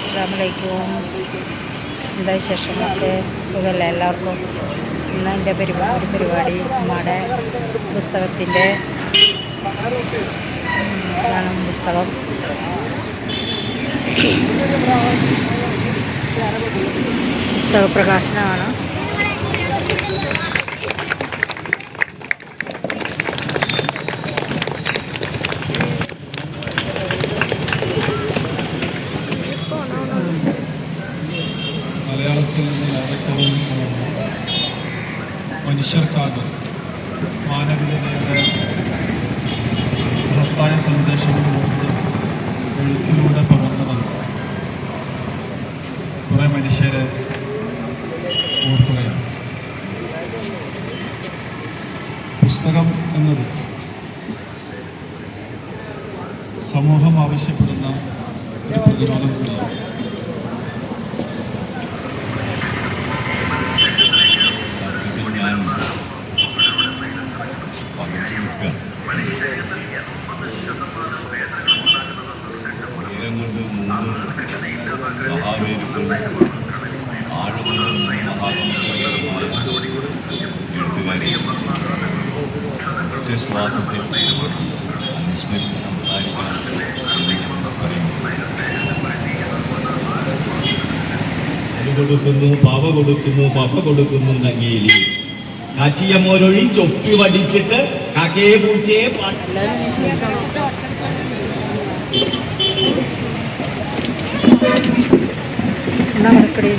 അസ്സലാമു അലൈക്കും. എന്താ വിശേഷങ്ങളൊക്കെ? സുഖമല്ലേ എല്ലാവർക്കും? ഇന്ന് എൻ്റെ പരിപാടി നമ്മുടെ പുസ്തകത്തിൻ്റെ ഇതാണ് പുസ്തകം. പുസ്തക പ്രകാശനമാണ്. മലയാളത്തിൽ നിന്ന് ലോകത്തോളം മനുഷ്യർക്കാകെ മാനവികതയുടെ മഹത്തായ സന്ദേശങ്ങൾ ഊർജ്ജം എഴുത്തിലൂടെ പകർന്നതാണ് കുറേ മനുഷ്യരെ ഓർക്കുകയാണ്. പുസ്തകം എന്നത് സമൂഹം ആവശ്യപ്പെടുന്ന ഒരു പ്രതിരോധം കൂടിയാണ്. ശ്വാസത്തിൽ അനുസ്മരിച്ച് സംസാരിക്കണം എന്ന് പറയുന്നു. കൊടുക്കുന്നു, പാവ കൊടുക്കുന്നു, പപ്പ കൊടുക്കുന്നു നങ്ങേലി കാച്ചിയ മോരൊഴി ചൊപ്പി വടിച്ചിട്ട് കാക്കയെ പൂച്ചയെ എന്നാ മറക്കടി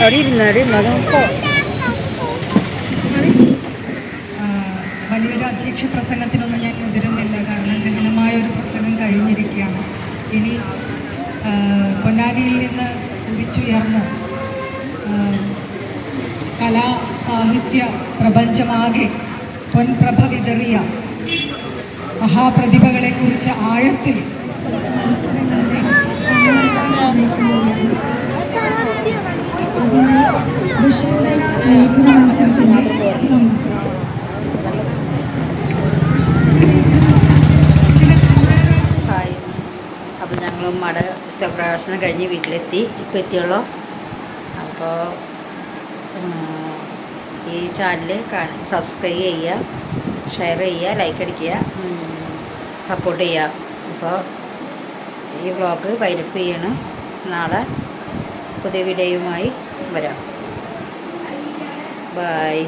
അവിടെ ഇരുന്നാടി നോക്കോ. വലിയൊരു അധ്യക്ഷ പ്രസംഗത്തിനൊന്നും ഞാൻ മുതിരുന്നില്ല, കാരണം ഗഹനമായ ഒരു പ്രസംഗം കഴിഞ്ഞിരിക്കുകയാണ്. ഇനി പൊന്നാനിയിൽ നിന്ന് ഉദിച്ചുയർന്ന് കലാ സാഹിത്യ പ്രപഞ്ചമാകെ പൊൻപ്രഭ വിതറിയ മഹാപ്രതിഭകളെക്കുറിച്ച് ആഴത്തിൽ അപ്പോൾ ഞങ്ങൾ പുസ്തക പ്രകാശനം കഴിഞ്ഞ് വീട്ടിലെത്തി. ഇപ്പോൾ എത്തിയുള്ളൂ. അപ്പോൾ ഈ ചാനൽ സബ്സ്ക്രൈബ് ചെയ്യുക, ഷെയർ ചെയ്യുക, ലൈക്ക് അടിക്കുക, സപ്പോർട്ട് ചെയ്യുക. അപ്പോൾ ഈ വ്ളോഗ് വൈൻഡപ്പ് ചെയ്യണം. നാളെ പുതിയ വീഡിയോയുമായി വരാം. ബൈ.